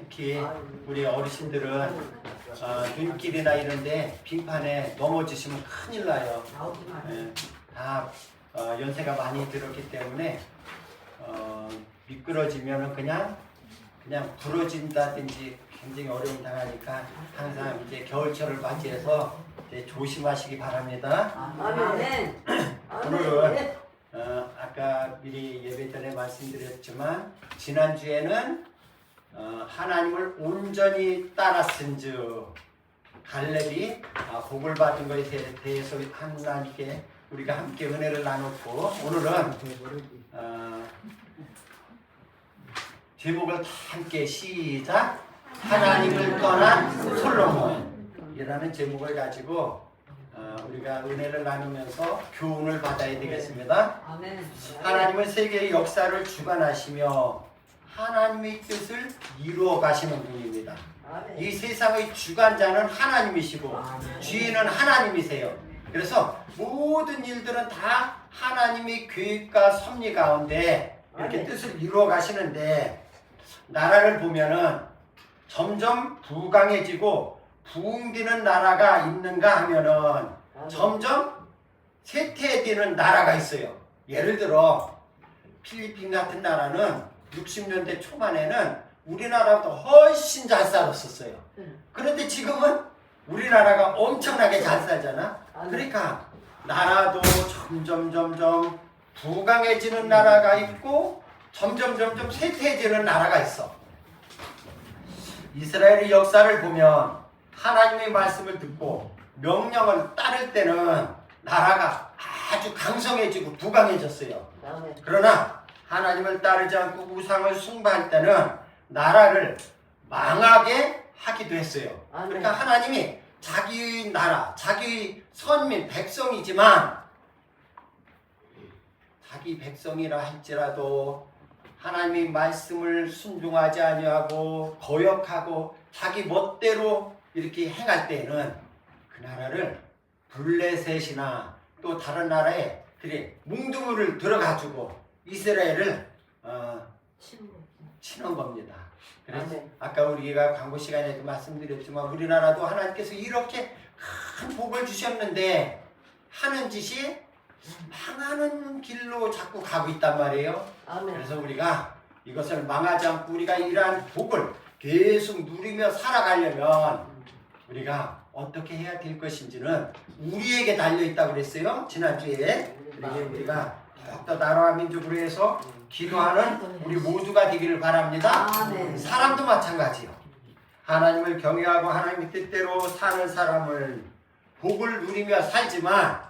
특히 우리 어르신들은 눈길이나 이런데 빙판에 넘어지시면 큰일 나요. 다 연세가 많이 들었기 때문에 미끄러지면 그냥 부러진다든지 굉장히 어려움 당하니까 항상 이제 겨울철을 맞이해서 이제 조심하시기 바랍니다. 아멘. 오늘은 아까 미리 예배 전에 말씀드렸지만 지난주에는 하나님을 온전히 따랐은즉 갈렙이 복을 받은 것에 대해서 하나님께 우리가 함께 은혜를 나눴고, 오늘은 제목을 다 함께 시작! 하나님을 떠난 솔로몬이라는 제목을 가지고 우리가 은혜를 나누면서 교훈을 받아야 되겠습니다. 하나님은 세계의 역사를 주관하시며 하나님의 뜻을 이루어 가시는 분입니다. 이 세상의 주관자는 하나님이시고 주인은 하나님이세요. 그래서 모든 일들은 다 하나님의 계획과 섭리 가운데 이렇게 뜻을 이루어 가시는데, 나라를 보면은 점점 부강해지고 부흥되는 나라가 있는가 하면은 점점 쇠퇴되는 나라가 있어요. 예를 들어 필리핀 같은 나라는 60년대 초반에는 우리나라보다 훨씬 잘 살았었어요. 그런데 지금은 우리나라가 엄청나게 잘 살잖아. 그러니까 나라도 점점 부강해지는 나라가 있고 점점 쇠퇴해지는 나라가 있어. 이스라엘의 역사를 보면 하나님의 말씀을 듣고 명령을 따를 때는 나라가 아주 강성해지고 부강해졌어요. 그러나 하나님을 따르지 않고 우상을 숭배할 때는 나라를 망하게 하기도 했어요. 그러니까 하나님이 자기의 나라, 자기의 선민, 백성이지만 자기 백성이라 할지라도 하나님의 말씀을 순종하지 아니하고 거역하고 자기 멋대로 이렇게 행할 때에는 그 나라를 블레셋이나 또 다른 나라에 뭉두물을 들어가지고 이스라엘을 치는 겁니다. 그래서 아까 우리가 광고 시간에도 말씀드렸지만 우리나라도 하나님께서 이렇게 큰 복을 주셨는데 하는 짓이 망하는 길로 자꾸 가고 있단 말이에요. 그래서 우리가 이것을 망하지 않고 우리가 이러한 복을 계속 누리며 살아가려면 우리가 어떻게 해야 될 것인지는 우리에게 달려있다고 그랬어요. 지난주에. 우리가 더욱더 나라와 민족으로 해서 기도하는 우리 모두가 되기를 바랍니다. 사람도 마찬가지요. 하나님을 경외하고 하나님의 뜻대로 사는 사람을 복을 누리며 살지만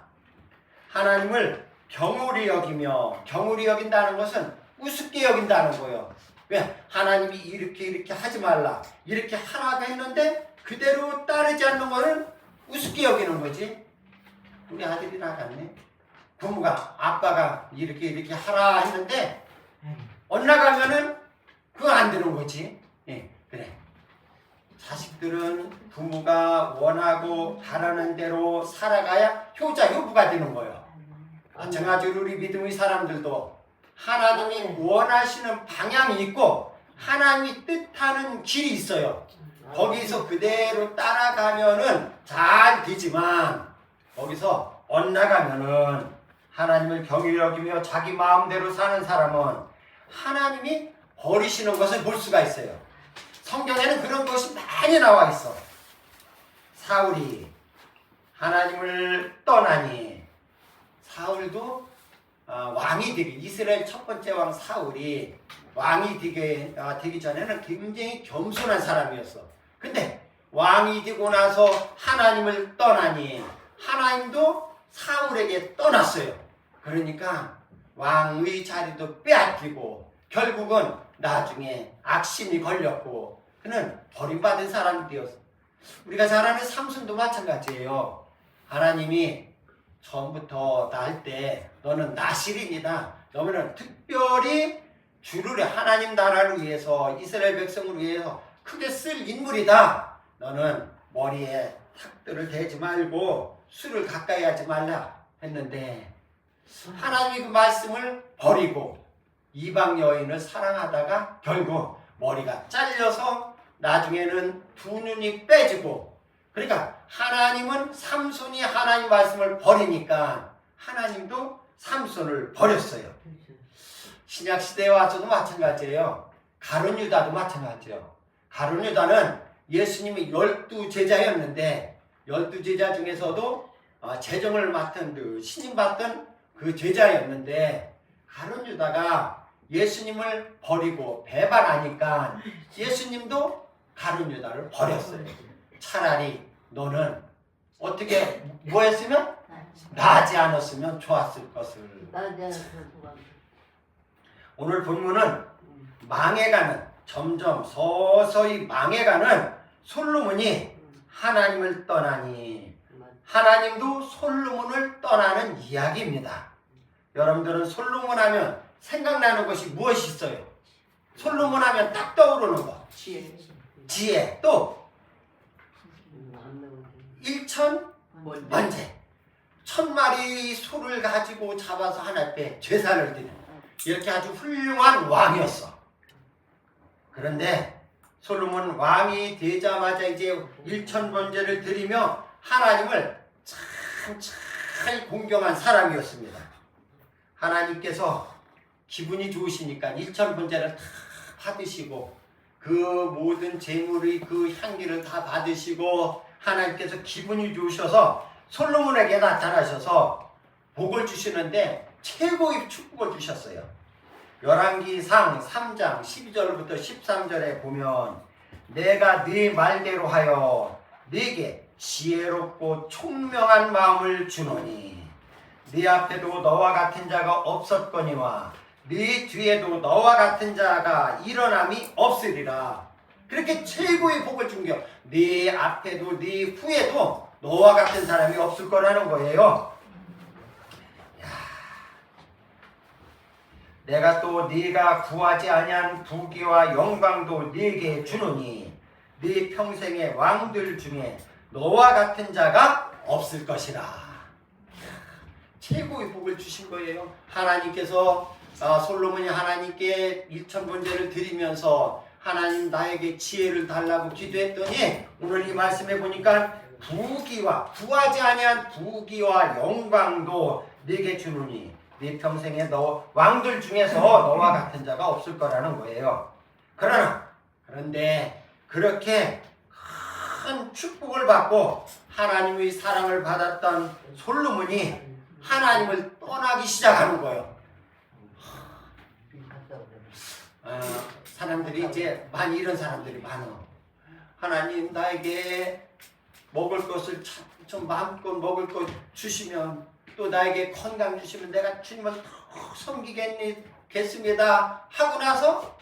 하나님을 경홀히 여기며, 경홀히 여긴다는 것은 우습게 여긴다는 거예요. 왜? 하나님이 이렇게 하지 말라, 이렇게 하라고 했는데 그대로 따르지 않는 거는 우습게 여기는 거지. 우리 아들이 나갔네. 부모가, 아빠가 이렇게 하라 했는데 엇나가면은 그거 안 되는 거지. 예, 그래. 자식들은 부모가 원하고 바라는 대로 살아가야 효자, 효부가 되는 거예요. 마찬가지로 우리 믿음의 사람들도 하나님이 원하시는 방향이 있고 하나님이 뜻하는 길이 있어요. 거기서 그대로 따라가면은 잘 되지만 거기서 엇나가면은 하나님을 경히 여기며 자기 마음대로 사는 사람은 하나님이 버리시는 것을 볼 수가 있어요. 성경에는 그런 것이 많이 나와 있어. 사울이 하나님을 떠나니 사울도 왕이 되기, 이스라엘 첫 번째 왕 사울이 왕이 되기 전에는 굉장히 겸손한 사람이었어. 근데 왕이 되고 나서 하나님을 떠나니 하나님도 사울에게 떠났어요. 그러니까 왕의 자리도 빼앗기고 결국은 나중에 악심이 걸렸고 그는 버림받은 사람이 되었어. 우리가 잘 아는 삼손도 마찬가지예요. 하나님이 처음부터 낳을 때 너는 나실인이다. 너는 특별히 주를 하나님 나라를 위해서 이스라엘 백성을 위해서 크게 쓸 인물이다. 너는 머리에 탁들을 대지 말고 술을 가까이 하지 말라 했는데 하나님이 그 말씀을 버리고 이방 여인을 사랑하다가 결국 머리가 잘려서 나중에는 두 눈이 빼지고 그러니까 하나님은 삼손이 하나님 말씀을 버리니까 하나님도 삼손을 버렸어요. 신약 시대에 와서도 마찬가지예요. 가룟 유다도 마찬가지예요. 가룟 유다는 예수님이 12제자였는데 12제자 중에서도 재정을 맡은 그 신임 받던 그 제자였는데 가룟 유다가 예수님을 버리고 배반하니까 예수님도 가룟 유다를 버렸어요. 차라리 너는 어떻게 뭐 했으면 나지 않았으면 좋았을 것을. 오늘 본문은 망해가는 점점 서서히 망해가는 솔로몬이 하나님을 떠나니 하나님도 솔로몬을 떠나는 이야기입니다. 여러분들은 솔로몬 하면 생각나는 것이 무엇이 있어요? 솔로몬 하면 딱 떠오르는 거. 지혜. 또 일천번제. 1000마리 소를 가지고 잡아서 하나님께 제사를 드리는 이렇게 아주 훌륭한 왕이었어. 그런데 솔로몬 왕이 되자마자 이제 1000번제를 드리며 하나님을 참 공경한 사람이었습니다. 하나님께서 기분이 좋으시니까 1000번제를 다 받으시고 그 모든 재물의 그 향기를 다 받으시고 하나님께서 기분이 좋으셔서 솔로몬에게 나타나셔서 복을 주시는데 최고의 축복을 주셨어요. 열왕기상 3장 12절부터 13절에 보면 내가 네 말대로 하여 네게 지혜롭고 총명한 마음을 주노니 네 앞에도 너와 같은 자가 없었거니와 네 뒤에도 너와 같은 자가 일어남이 없으리라. 그렇게 최고의 복을 준겨. 네 앞에도 네 후에도 너와 같은 사람이 없을 거라는 거예요. 내가 또 네가 구하지 아니한 부귀와 영광도 네게 주노니 네 평생의 왕들 중에 너와 같은 자가 없을 것이라. 최고의 복을 주신 거예요. 하나님께서 솔로몬이 하나님께 1000번제를 드리면서 하나님 나에게 지혜를 달라고 기도했더니 오늘 이 말씀에 보니까 부귀와 구하지 아니한 부귀와 영광도 네게 주노니 네 평생에 너 왕들 중에서 너와 같은 자가 없을 거라는 거예요. 그런데 그렇게 큰 축복을 받고 하나님의 사랑을 받았던 솔로몬이 하나님을 떠나기 시작하는 거예요. 사람들이 이제 많이 이런 사람들이 많어. 하나님 나에게 먹을 것을 좀 마음껏 먹을 것 주시면 또 나에게 건강 주시면 내가 주님을 섬기겠습니다 하고 나서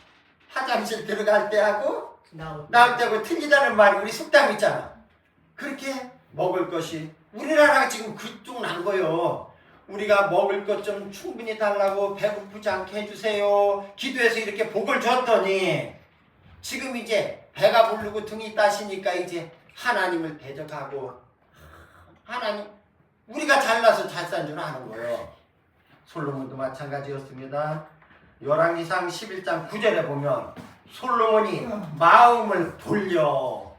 화장실 들어갈 때 하고 나올 때하고 틀리다는 말이 우리 속담 있잖아. 그렇게 먹을 것이 우리나라가 지금 그쪽 난 거요. 우리가 먹을 것 좀 충분히 달라고 배고프지 않게 해주세요 기도해서 이렇게 복을 줬더니 지금 이제 배가 부르고 등이 따시니까 이제 하나님을 대적하고 하나님 우리가 잘나서 잘 산 줄 아는 거예요. 솔로몬도 마찬가지였습니다. 열왕기상 11장 9절에 보면 솔로몬이 마음을 돌려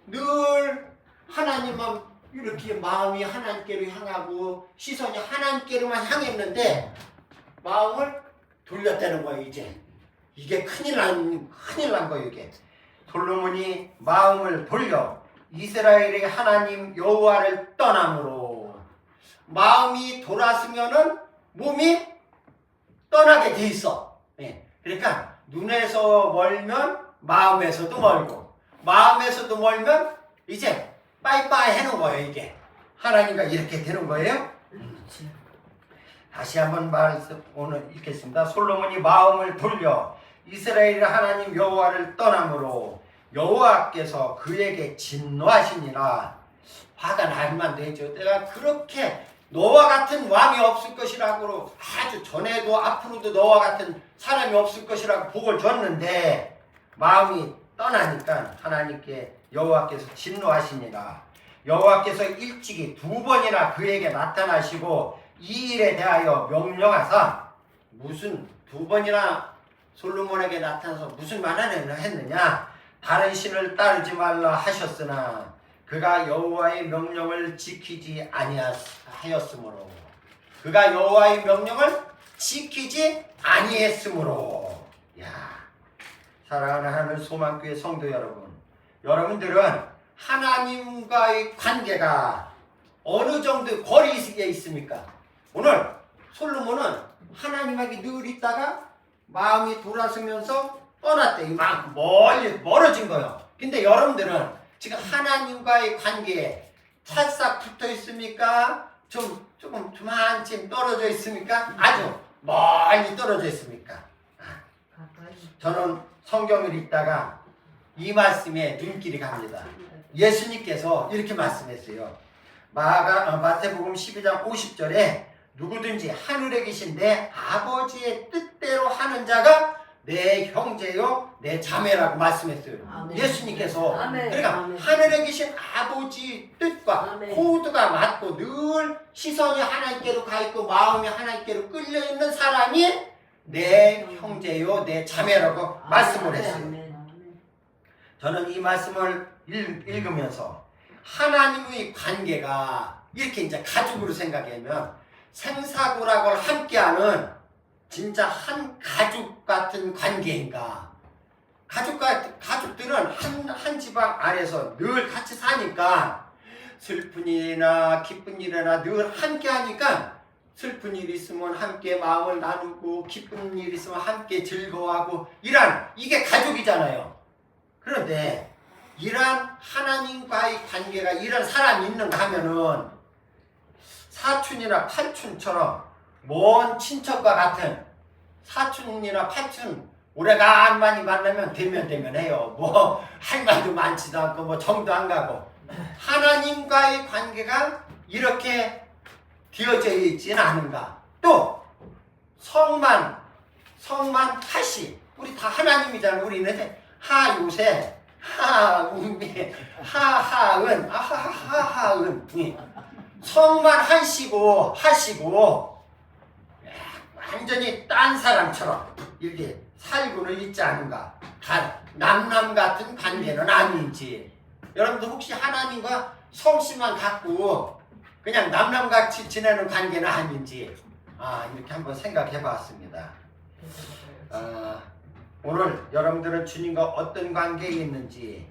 늘 하나님만 이렇게 마음이 하나님께로 향하고 시선이 하나님께로만 향했는데 마음을 돌렸다는 거예요. 이게 큰일 난 거예요. 이게 솔로몬이 마음을 돌려 이스라엘의 하나님 여호와를 떠남으로 마음이 돌았으면은 몸이 떠나게 돼 있어. 예. 그러니까 눈에서 멀면 마음에서도 멀고, 마음에서도 멀면 이제 빠이빠이 해놓은 거예요. 이게 하나님과 이렇게 되는 거예요. 다시 한번 오늘 읽겠습니다. 솔로몬이 마음을 돌려 이스라엘 하나님 여호와를 떠남으로 여호와께서 그에게 진노하시니라. 화가 날만 되죠. 내가 그렇게 너와 같은 왕이 없을 것이라고 아주 전에도 앞으로도 너와 같은 사람이 없을 것이라고 복을 줬는데 마음이 떠나니까 하나님께 여호와께서 진노하시니라. 여호와께서 일찍이 2번이나 그에게 나타나시고 이 일에 대하여 명령하사, 무슨 2번이나 솔로몬에게 나타나서 무슨 말을 했느냐? 다른 신을 따르지 말라 하셨으나 그가 여호와의 명령을 지키지 아니하였으므로, 그가 여호와의 명령을 지키지 아니했으므로. 야, 사랑하는 하늘 소망교회 성도 여러분, 여러분들은 하나님과의 관계가 어느 정도 거리에 있습니까? 오늘 솔로몬은 하나님에게 늘 있다가 마음이 돌아서면서 떠났대. 이만큼 멀리 멀어진 거예요. 근데 여러분들은 지금 하나님과의 관계에 찰싹 붙어 있습니까? 조금 한쯤 떨어져 있습니까? 아주 멀리 떨어져 있습니까? 저는 성경을 읽다가 이 말씀에 눈길이 갑니다. 예수님께서 이렇게 말씀했어요. 마태복음 12장 50절에 누구든지 하늘에 계신 내 아버지의 뜻대로 하는 자가 내 형제요 내 자매라고 말씀했어요. 아멘. 예수님께서. 아멘. 그러니까 아멘. 하늘에 계신 아버지 뜻과 아멘. 코드가 맞고 늘 시선이 하나님께로 가 있고 마음이 하나님께로 끌려 있는 사람이 내 형제요 내 자매라고 아멘. 말씀을 했어요. 아멘. 저는 이 말씀을 읽으면서 하나님의 관계가 이렇게 이제 가족으로 생각하면 생사고락을 함께하는 진짜 한 가족 같은 관계인가? 가족들은 한 집안 안에서 늘 같이 사니까 슬픈 일이나 기쁜 일이나 늘 함께 하니까 슬픈 일 있으면 함께 마음을 나누고 기쁜 일 있으면 함께 즐거워하고 이게 가족이잖아요. 그런데 이러한 하나님과의 관계가 이런 사람이 있는가 하면은 사촌이나 팔촌처럼 먼 친척과 같은 사촌이나 팔촌 오래간만이 만나면 대면 해요. 뭐 할 말도 많지도 않고 뭐 정도 안 가고 하나님과의 관계가 이렇게 되어져 있지는 않은가. 또 성만 하시 우리 다 하나님이잖아요. 우리는 하요새 하우미 하하은 성만 하시고 완전히 딴 사람처럼 이렇게 살고는 있지 않은가. 다 남남 같은 관계는 아닌지. 여러분들 혹시 하나님과 성씨만 갖고 그냥 남남같이 지내는 관계는 아닌지 이렇게 한번 생각해 봤습니다. 오늘 여러분들은 주님과 어떤 관계에 있는지,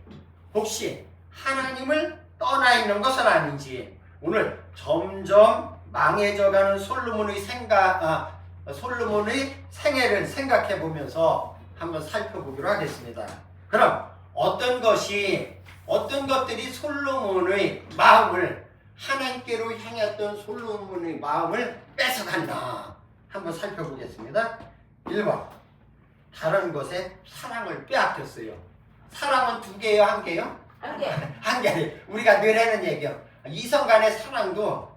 혹시 하나님을 떠나 있는 것은 아닌지, 오늘 점점 망해져가는 솔로몬의 생애를 생각해 보면서 한번 살펴보기로 하겠습니다. 그럼 어떤 것들이 솔로몬의 마음을, 하나님께로 향했던 솔로몬의 마음을 뺏어간다 한번 살펴보겠습니다. 1번, 다른 것에 사랑을 빼앗겼어요. 사랑은 2개예요, 1개요? 1개. 1개. 우리가 늘 하는 얘기요. 이성 간의 사랑도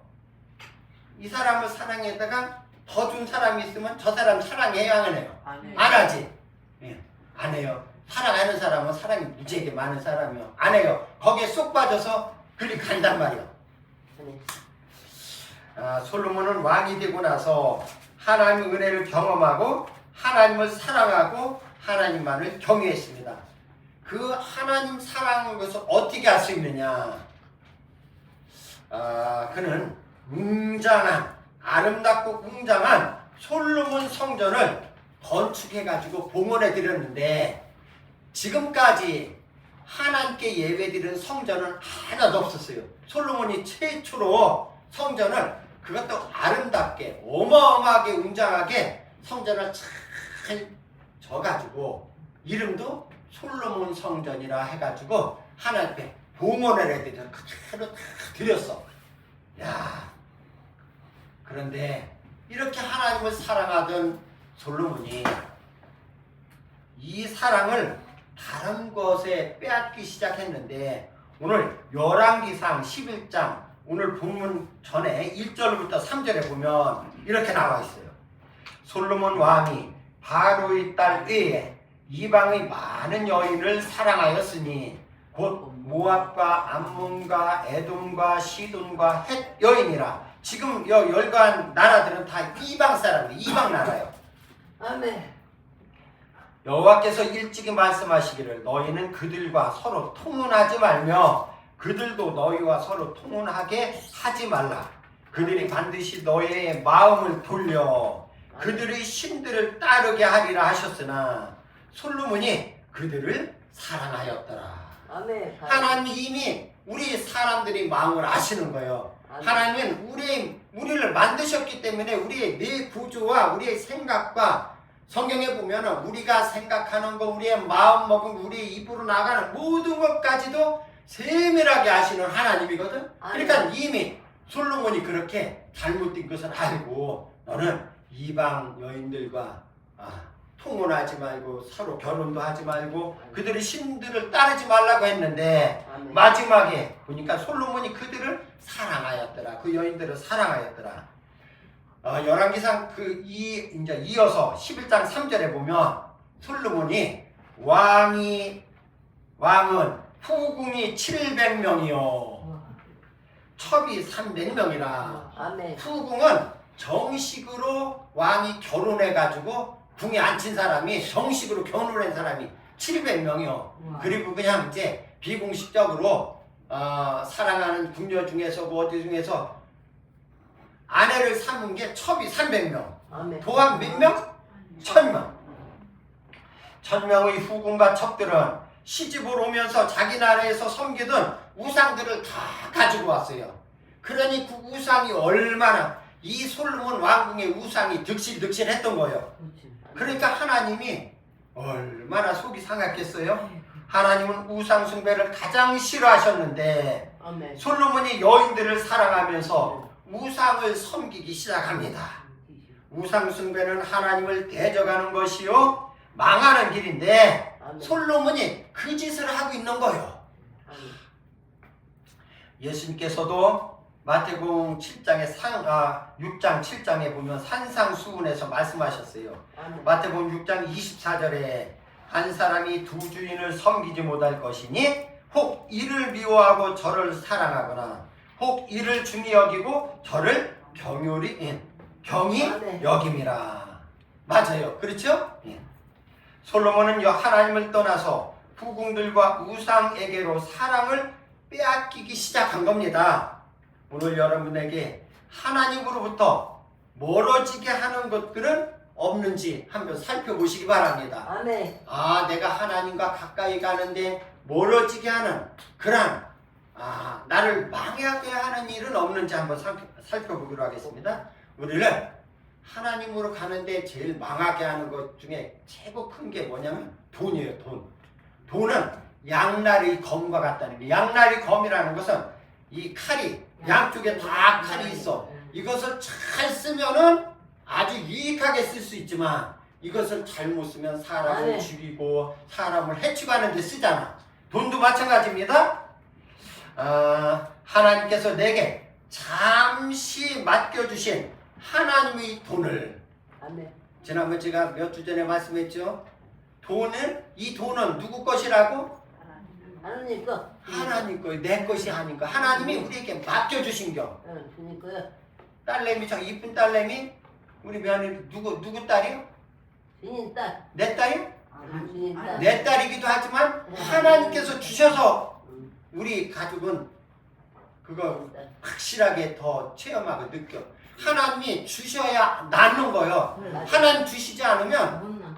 이 사람을 사랑했다가 더 준 사람이 있으면 저 사람 사랑해요, 안 해요? 안 하지. 예, 안 해요. 사랑하는 사람은 사랑이 무지하게 많은 사람이요. 안 해요. 거기에 쏙 빠져서 그리 간단 말이요. 솔로몬은 왕이 되고 나서 하나님의 은혜를 경험하고 하나님을 사랑하고 하나님만을 경외했습니다. 그 하나님 사랑하는 것을 어떻게 할 수 있느냐? 그는 아름답고 웅장한 솔로몬 성전을 건축해가지고 봉헌해 드렸는데, 지금까지 하나님께 예배드리는 성전은 하나도 없었어요. 솔로몬이 최초로 성전을 그것도 아름답게 어마어마하게 웅장하게 성전을 잘 져가지고 이름도 솔로몬 성전이라 해가지고 하나님 앞에 봉헌을 해드려 그대로 다 드렸어. 야, 그런데 이렇게 하나님을 사랑하던 솔로몬이 이 사랑을 다른 것에 빼앗기 시작했는데 오늘 열왕기상 11장 오늘 본문 전에 1절부터 3절에 보면 이렇게 나와 있어요. 솔로몬 왕이 바로의 딸 외에 이방의 많은 여인을 사랑하였으니 곧 모압과 암몬과 에돔과 시돈과 헷 여인이라. 지금 열간 나라들은 다 이방 사람이에요. 이방 나라예요. 아멘. 여호와께서 일찍이 말씀하시기를 너희는 그들과 서로 통혼하지 말며 그들도 너희와 서로 통혼하게 하지 말라. 그들이 반드시 너희의 마음을 돌려 그들의 신들을 따르게 하리라 하셨으나 솔로몬이 그들을 사랑하였더라. 아멘. 하나님이 이미 우리 사람들이 마음을 아시는 거예요. 아멘. 하나님은 우리를 만드셨기 때문에 우리의 뇌 구조와 우리의 생각과 성경에 보면 우리가 생각하는 거, 우리의 마음 먹은 거, 우리의 입으로 나가는 모든 것까지도 세밀하게 아시는 하나님이거든. 그러니까 이미 솔로몬이 그렇게 잘못된 것을 알고 너는 이방 여인들과 통혼하지 말고 서로 결혼도 하지 말고 그들의 신들을 따르지 말라고 했는데 마지막에 보니까 솔로몬이 그들을 사랑하였더라. 그 여인들을 사랑하였더라. 열왕기상 이제 이어서 11장 3절에 보면 솔로몬이 왕은 후궁이 700명이요 첩이 300명이라. 후궁은 정식으로 왕이 결혼해가지고 궁에 앉힌 사람이 정식으로 결혼한 사람이 700명이요. 그리고 그냥 이제 비공식적으로 사랑하는 궁녀 중에서 뭐 어디 중에서 아내를 삼은 게 첩이 300명. 도합 몇 명? 1000명. 1000명의 후궁과 첩들은 시집을 오면서 자기 나라에서 섬기던 우상들을 다 가지고 왔어요. 그러니 그 우상이 얼마나 이 솔로몬 왕궁의 우상이 득실득실했던 거예요. 그러니까 하나님이 얼마나 속이 상했겠어요? 하나님은 우상 숭배를 가장 싫어하셨는데 솔로몬이 여인들을 사랑하면서 우상을 섬기기 시작합니다. 우상 숭배는 하나님을 대적하는 것이요 망하는 길인데 솔로몬이 그 짓을 하고 있는 거예요. 예수님께서도 마태복음 6장 7장에 보면 산상수훈에서 말씀하셨어요. 마태복음 6장 24절에 한 사람이 두 주인을 섬기지 못할 것이니 혹 이를 미워하고 저를 사랑하거나 혹 이를 중히 여기고 저를 경히 여김이라. 맞아요. 그렇죠? 솔로몬은 하나님을 떠나서 후궁들과 우상에게로 사랑을 빼앗기기 시작한 겁니다. 오늘 여러분에게 하나님으로부터 멀어지게 하는 것들은 없는지 한번 살펴보시기 바랍니다. 내가 하나님과 가까이 가는데 멀어지게 하는 그런 나를 망하게 하는 일은 없는지 한번 살펴보기로 하겠습니다. 우리는 하나님으로 가는데 제일 망하게 하는 것 중에 최고 큰 게 뭐냐면 돈이에요. 돈은 양날의 검과 같다는 게, 양날의 검이라는 것은 이 칼이 양쪽에 다 칼이 있어. 이것을 잘 쓰면은 아주 유익하게 쓸 수 있지만 이것을 잘못 쓰면 사람을 죽이고 사람을 해치고 하는 데 쓰잖아. 돈도 마찬가지입니다. 하나님께서 내게 잠시 맡겨주신 하나님의 돈을, 지난번 제가 몇 주 전에 말씀했죠. 이 돈은 누구 것이라고? 하나님 거. 하나님 거, 내 것이 아닌가. 하나님이 우리에게 맡겨주신겨. 딸내미, 저 이쁜 딸내미, 우리 며느리 누구 딸이요? 주인 딸. 내 딸이요? 주인 딸. 내 딸이기도 하지만 하나님께서 주셔서 우리 가족은 그거 확실하게 더 체험하고 느껴. 하나님이 주셔야 낫는 거예요. 하나님 주시지 않으면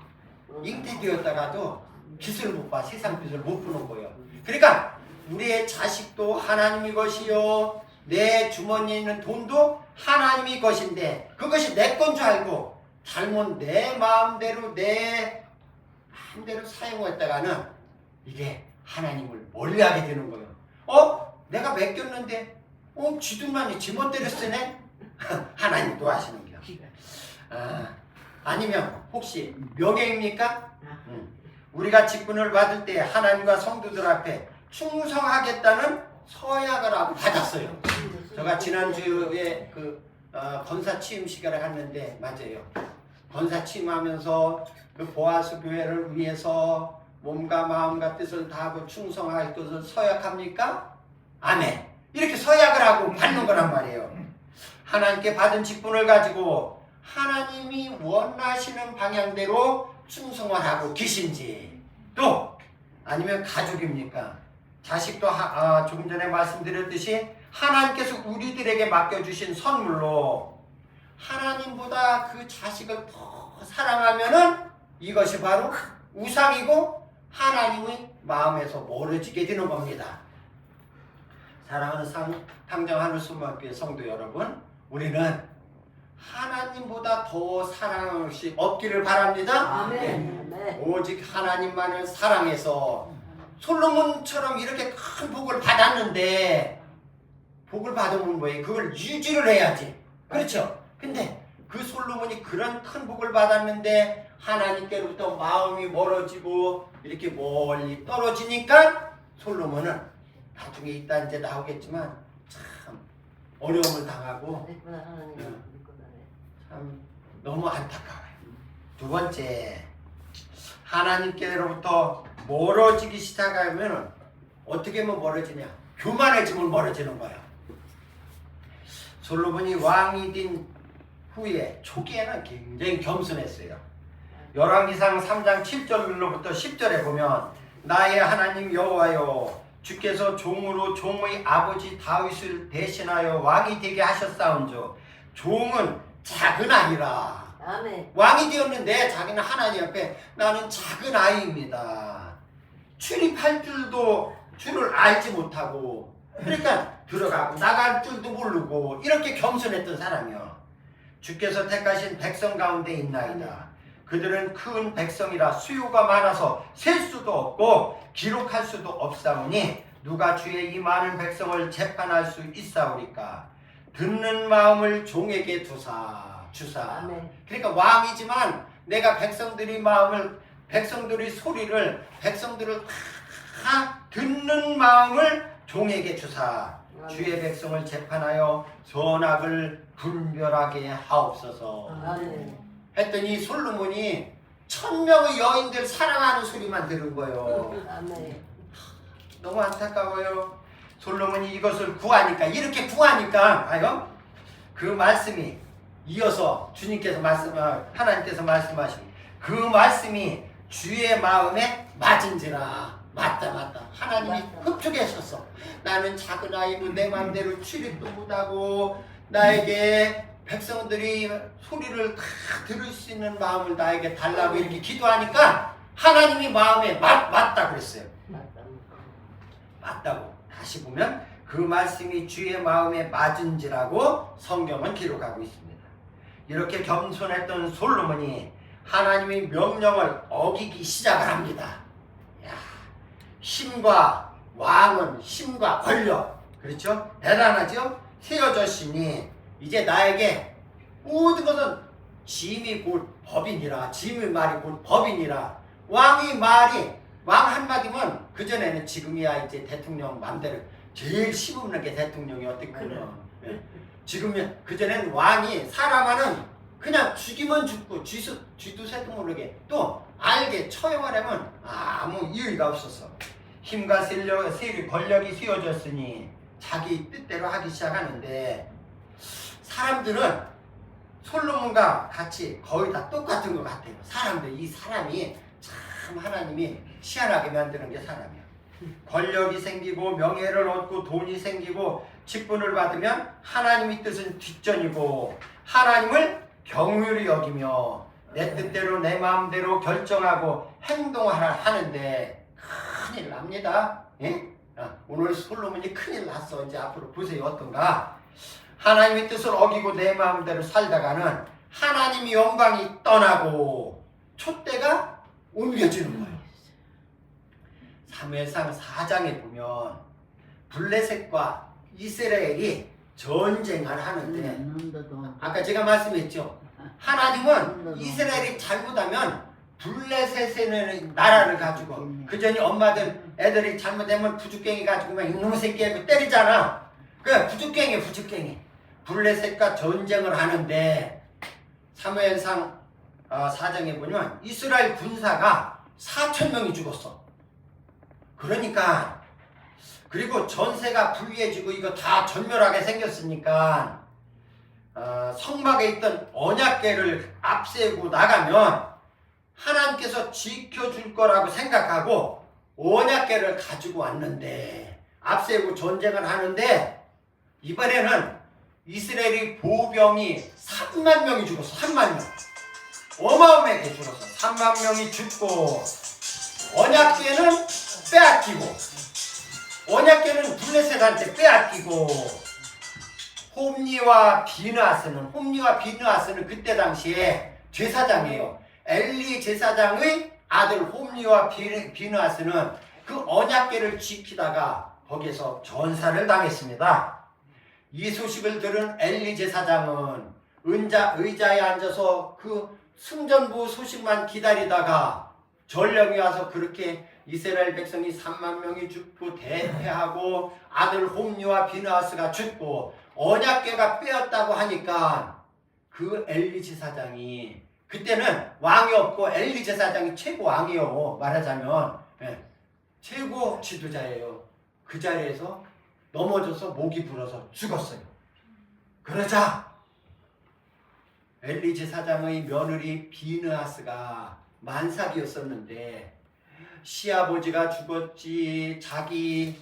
잉태되었다가도 빛을 못 봐. 세상 빛을 못 보는 거예요. 그러니까 우리의 자식도 하나님의 것이요, 내 주머니에 있는 돈도 하나님이 것인데 그것이 내 건 줄 알고 잘못 내 마음대로 내 마음대로 사용했다가는 이게 하나님을 멀리하게 되는 거예요. 내가 맡겼는데 쥐들만이 지멋대로 쓰네? 하나님도 하시는 거예요. 아니면 혹시 명예입니까? 우리가 직분을 받을 때 하나님과 성도들 앞에 충성하겠다는 서약을 하고 받았어요. 제가 지난주에 권사 취임 시간을 갔는데 맞아요. 권사 취임하면서 그 보아스 교회를 위해서 몸과 마음과 뜻을 다하고 충성할 것을 서약합니까? 아멘. 이렇게 서약을 하고 받는 거란 말이에요. 하나님께 받은 직분을 가지고 하나님이 원하시는 방향대로 충성을 하고 계신지, 또 아니면 가족입니까? 자식도 조금 전에 말씀드렸듯이 하나님께서 우리들에게 맡겨주신 선물로 하나님보다 그 자식을 더 사랑하면은 이것이 바로 우상이고 하나님의 마음에서 멀어지게 되는 겁니다. 사랑하는 당정하늘수목교회 성도 여러분, 우리는 하나님보다 더 사랑할 것이 없기를 바랍니다. 아멘. 오직 하나님만을 사랑해서 솔로몬처럼 이렇게 큰 복을 받았는데, 복을 받으면 뭐예요? 그걸 유지를 해야지. 그렇죠? 근데 그 솔로몬이 그런 큰 복을 받았는데 하나님께로부터 마음이 멀어지고 이렇게 멀리 떨어지니까 솔로몬은 나중에 이따 이제 나오겠지만 참 어려움을 당하고 참 너무 안타까워요. 두 번째, 하나님께로부터 멀어지기 시작하면 어떻게 하면 멀어지냐? 교만해지면 멀어지는 거야. 솔로몬이 왕이 된 후에 초기에는 굉장히 겸손했어요. 열왕기상 3장 7절로부터 10절에 보면 나의 하나님 여호와여, 주께서 종으로 종의 아버지 다윗을 대신하여 왕이 되게 하셨사온즉 종은 작은 아이라. 아멘. 왕이 되었는데 자기는 하나님 앞에 나는 작은 아이입니다. 출입할 줄을 알지 못하고, 그러니까 들어가고 나갈 줄도 모르고 이렇게 겸손했던 사람이요. 주께서 택하신 백성 가운데 있나이다. 그들은 큰 백성이라 수요가 많아서 셀 수도 없고 기록할 수도 없사오니 누가 주의 이 많은 백성을 재판할 수 있사오리까. 듣는 마음을 종에게 주사. 아멘. 그러니까 왕이지만 내가 백성들의 소리를, 백성들을 다 듣는 마음을 종에게 주사. 주의 백성을 재판하여 선악을 분별하게 하옵소서. 아멘. 했더니 솔로몬이 1000명의 여인들 사랑하는 소리만 들은 거예요. 아멘. 너무 안타까워요. 솔로몬이 이것을 구하니까, 이렇게 구하니까 그 말씀이 이어서 주님께서 하나님께서 말씀하신 그 말씀이 주의 마음에 맞은지라. 맞다. 하나님이 흡족하셨어. 나는 작은 아이고 내 마음대로 출입도 못하고 나에게 백성들이 소리를 다 들을 수 있는 마음을 나에게 달라고 이렇게 기도하니까 하나님이 마음에 맞다 그랬어요. 맞다고. 다시 보면 그 말씀이 주의 마음에 맞은지라고 성경은 기록하고 있습니다. 이렇게 겸손했던 솔로몬이 하나님의 명령을 어기기 시작을 합니다. 힘과 왕은 힘과 권력, 그렇죠? 대단하죠? 세워졌으니 이제 나에게 모든 것은 짐이 곧 법이니라. 짐의 말이 곧 법이니라. 왕의 말이, 왕 한마디면 그전에는 지금이야 이제 대통령 맘대로 제일 힘없는 게 대통령이었거든요. 지금은, 그전에는 왕이 사람하는 그냥 죽이면 죽고 쥐도 새도 모르게 또 알게 처형하려면 아무 이유가 없었어. 힘과 세력이 권력이 휘어졌으니 자기 뜻대로 하기 시작하는데, 사람들은 솔로몬과 같이 거의 다 똑같은 것 같아요. 이 사람이 참 하나님이 희한하게 만드는 게 사람이야. 권력이 생기고 명예를 얻고 돈이 생기고 직분을 받으면 하나님의 뜻은 뒷전이고 하나님을 경휼히 여기며 내 뜻대로 내 마음대로 결정하고 행동하는데 큰일 납니다. 예? 오늘 솔로몬이 큰일 났어. 이제 앞으로 보세요. 어떤가? 하나님의 뜻을 어기고 내 마음대로 살다가는 하나님의 영광이 떠나고 촛대가 옮겨지는 거예요. 사무엘상 4장에 보면 블레셋과 이스라엘이 전쟁을 하는데 아까 제가 말씀했죠. 하나님은 이스라엘이 잘못하면 블레셋의 나라를 가지고 그 전에 엄마들 애들이 잘못하면 부죽갱이 가지고 막 이놈의 새끼 하고 때리잖아. 그 부죽갱이 블레셋과 전쟁을 하는데 사무엘상 4장에 보면 이스라엘 군사가 4,000명이 죽었어. 그러니까 그리고 전세가 불리해지고 이거 다 전멸하게 생겼으니까 성막에 있던 언약궤를 앞세우고 나가면 하나님께서 지켜줄 거라고 생각하고 언약궤를 가지고 왔는데 앞세우고 전쟁을 하는데 이번에는 이스라엘이 보병이 3만 명이 죽었어. 3만 명. 어마어마하게 죽었어. 3만 명이 죽고 언약궤는 빼앗기고 언약궤는 블레셋한테 빼앗기고 홈리와 비느하스는 그때 당시에 제사장이에요. 엘리 제사장의 아들 홈리와 비느하스는 그 언약궤를 지키다가 거기에서 전사를 당했습니다. 이 소식을 들은 엘리 제사장은 의자에 앉아서 그 승전부 소식만 기다리다가 전령이 와서 그렇게 이스라엘 백성이 3만 명이 죽고 대패하고 아들 홈리와 비느하스가 죽고 언약궤가 빼었다고 하니까 그 엘리 제사장이 그때는 왕이 없고 엘리 제사장이 최고 왕이요. 말하자면 최고 지도자예요. 그 자리에서 넘어져서 목이 불어서 죽었어요. 그러자 엘리 제사장의 며느리 비느하스가 만삭이었었는데 시아버지가 죽었지, 자기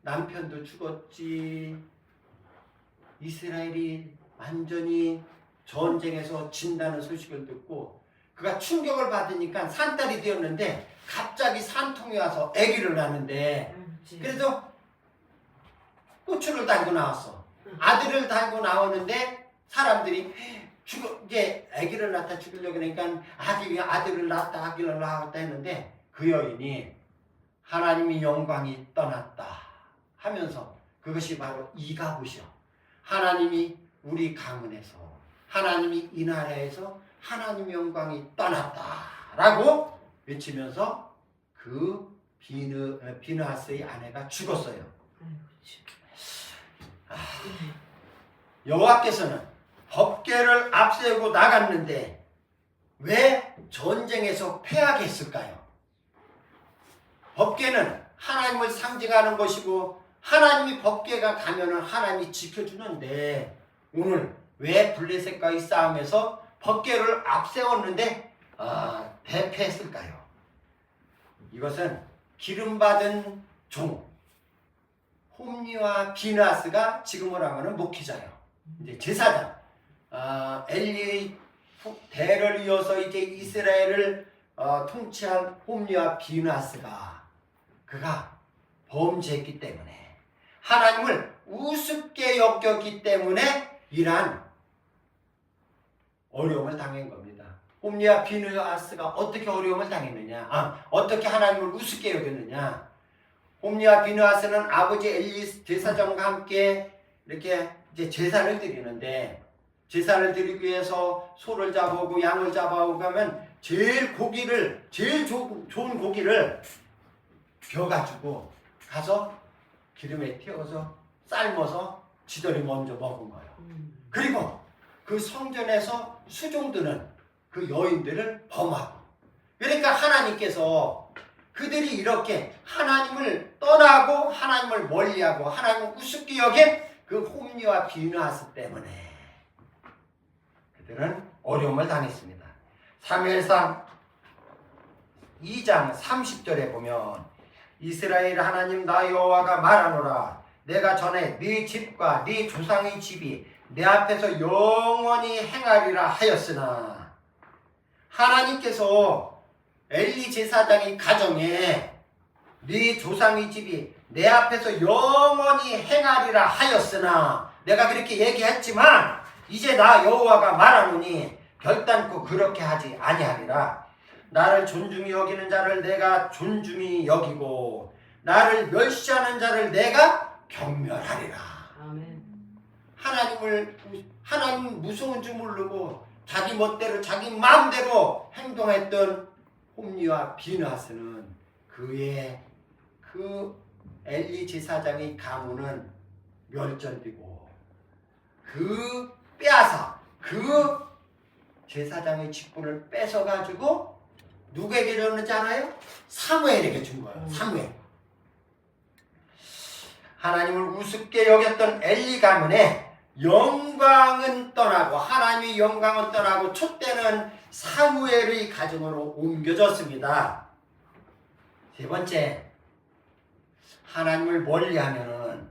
남편도 죽었지, 이스라엘이 완전히 전쟁에서 진다는 소식을 듣고 그가 충격을 받으니까 산딸이 되었는데 갑자기 산통이 와서 아기를 낳는데 그래도 고추를 달고 나왔어. 아들을 달고 나오는데 사람들이 이제 아기를 낳다 죽이려고 그러니까 아들을 낳았다 아기를 낳았다 했는데 그 여인이 하나님의 영광이 떠났다 하면서 그것이 바로 이가봇이요. 하나님이 우리 가문에서 하나님이 이 나라에서 하나님의 영광이 떠났다라고 외치면서 그 비느하스의 아내가 죽었어요. 여호와께서는 법궤를 앞세우고 나갔는데 왜 전쟁에서 패하겠을까요? 법궤는 하나님을 상징하는 것이고 하나님이 법궤가 가면은 하나님이 지켜주는데 오늘 왜 블레셋과의 싸움에서 법궤를 앞세웠는데 대패했을까요? 이것은 기름받은 종 홈리와 비느하스가 지금으로 하면은 목회자예요. 이제 제사장 엘리의 대를 이어서 이제 이스라엘을 통치한 홈리와 비느하스가 그가 범죄했기 때문에 하나님을 우습게 여겼기 때문에 이러한 어려움을 당한 겁니다. 홈리와 비느하스가 어떻게 어려움을 당했느냐? 어떻게 하나님을 우습게 여겼느냐? 홈리와 비느하스는 아버지 엘리 제사장과 함께 이렇게 이제 제사를 드리는데 제사를 드리기 위해서 소를 잡아오고 양을 잡아오고 하면 제일 좋은 고기를 벼가지고 가서 기름에 튀어서 삶아서 지들이 먼저 먹은 거예요. 그리고 그 성전에서 수종드는 그 여인들을 범하고 그러니까 하나님께서 그들이 이렇게 하나님을 떠나고 하나님을 멀리하고 하나님을 우습게 여긴 그 홈리와 비느하스 때문에 그들은 어려움을 당했습니다. 사무엘상 2장 30절에 보면 이스라엘 하나님 나 여호와가 말하노라 내가 전에 네 집과 네 조상의 집이 내 앞에서 영원히 행하리라 하였으나 하나님께서 엘리 제사장의 가정에 네 조상의 집이 내 앞에서 영원히 행하리라 하였으나 내가 그렇게 얘기했지만 이제 나 여호와가 말하노니 결단코 그렇게 하지 아니하리라. 나를 존중히 여기는 자를 내가 존중히 여기고 나를 멸시하는 자를 내가 경멸하리라. 아멘. 하나님 무서운 줄 모르고 자기 멋대로 자기 마음대로 행동했던 홈리와 비나스는 그의 그 엘리 제사장의 가문은 멸절되고 그 빼앗아 그 제사장의 직분을 뺏어가지고 누구에게 줬는지 알아요? 사무엘에게 준 거예요. 사무엘. 하나님을 우습게 여겼던 엘리 가문에 영광은 떠나고 하나님의 영광은 떠나고 촛대는 사무엘의 가정으로 옮겨졌습니다. 세 번째, 하나님을 멀리하면은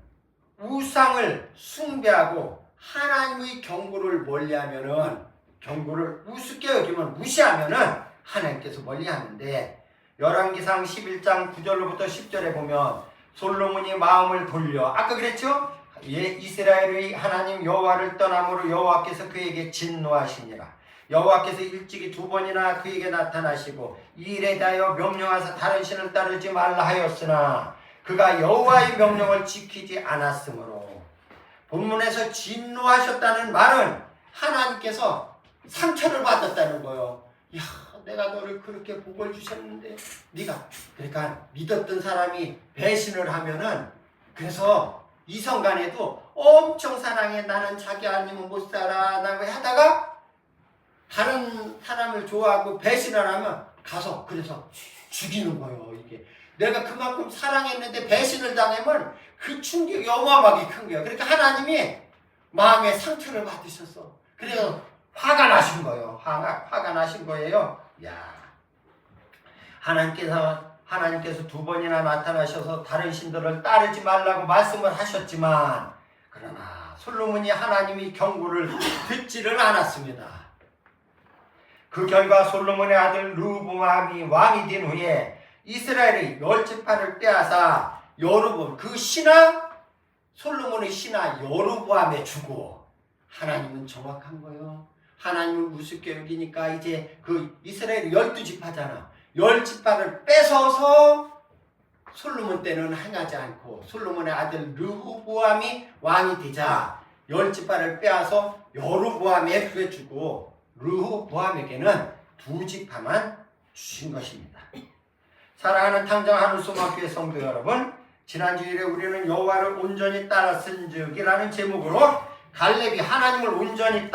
우상을 숭배하고 하나님의 경고를 멀리하면은 경고를 우습게 여기면 무시하면은 하나님께서 멀리하는데 열왕기상 11장 9절로부터 10절에 보면 솔로몬이 마음을 돌려 아까 그랬죠? 이스라엘의 하나님 여호와를 떠남으로 여호와께서 그에게 진노하시니라. 여호와께서 일찍이 2번이나 그에게 나타나시고 이 일에 대하여 명령하사 다른 신을 따르지 말라 하였으나 그가 여호와의 명령을 지키지 않았으므로 본문에서 진노하셨다는 말은 하나님께서 상처를 받았다는 거예요. 야, 내가 너를 그렇게 복을 주셨는데 네가 그러니까 믿었던 사람이 배신을 하면은 그래서 이성간에도 엄청 사랑해 나는 자기 아니면 못 살아 라고 하다가 다른 사람을 좋아하고 배신을 하면 가서 그래서 죽이는 거예요. 이게 내가 그만큼 사랑했는데 배신을 당하면 그 충격이 어마어마하게 큰 거예요. 그러니까 하나님이 마음에 상처를 받으셔서 그래서 화가 나신 거예요. 화가 나신 거예요. 야, 하나님께서 2번이나 나타나셔서 다른 신들을 따르지 말라고 말씀을 하셨지만 그러나 솔로몬이 하나님의 경고를 듣지를 않았습니다. 그 결과 솔로몬의 아들 르호보암이 왕이 된 후에 이스라엘의 10지파를 빼앗아 여로보암 그 신하 솔로몬의 신하 여로보암에 주고 하나님은 정확한 거예요. 하나님을 우습게 여기니까 이제 그 이스라엘이 12지파잖아. 10지파를 뺏어서 솔로몬 때는 행하지 않고 솔로몬의 아들 르호보암이 왕이 되자 10지파를 빼앗아 여로보암에게 주고 르호보암에게는 2지파만 주신 것입니다. 사랑하는 탕정하는 소망교회 성도 여러분, 지난 주일에 우리는 여호와를 온전히 따랐은즉이라는 제목으로 갈렙이 하나님을 온전히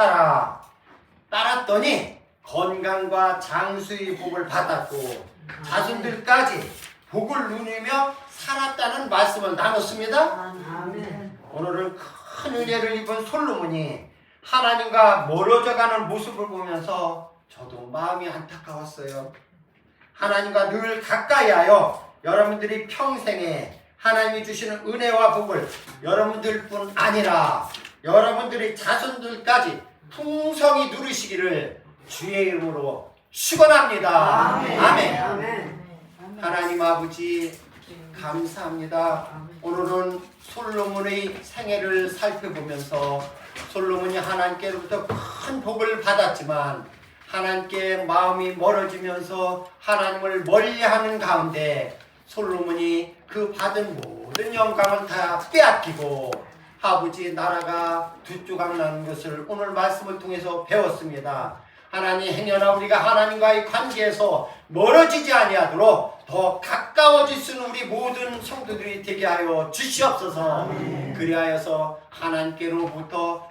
따랐더니 건강과 장수의 복을 받았고 자손들까지 복을 누리며 살았다는 말씀을 나눴습니다. 아멘. 오늘은 큰 은혜를 입은 솔로몬이 하나님과 멀어져가는 모습을 보면서 저도 마음이 안타까웠어요. 하나님과 늘 가까이하여 여러분들이 평생에 하나님이 주시는 은혜와 복을 여러분들뿐 아니라 여러분들의 자손들까지 풍성히 누리시기를 주의 이름으로 축원합니다. 아멘. 아멘. 하나님 아버지 감사합니다. 오늘은 솔로몬의 생애를 살펴보면서 솔로몬이 하나님께로부터 큰 복을 받았지만 하나님께 마음이 멀어지면서 하나님을 멀리하는 가운데 솔로몬이 그 받은 모든 영광을 다 빼앗기고 아버지 나라가 두 조각 나는 것을 오늘 말씀을 통해서 배웠습니다. 하나님 행여나 우리가 하나님과의 관계에서 멀어지지 아니하도록 더 가까워질 수 있는 우리 모든 성도들이 되게 하여 주시옵소서. 그리하여서 하나님께로부터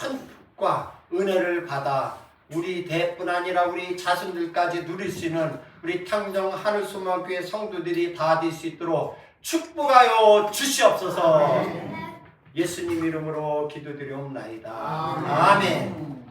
큰 복과 은혜를 받아 우리 대뿐 아니라 우리 자손들까지 누릴 수 있는 우리 탕정 하늘소망교회 성도들이 다 될 수 있도록 축복하여 주시옵소서. 예수님 이름으로 기도드리옵나이다. 아멘.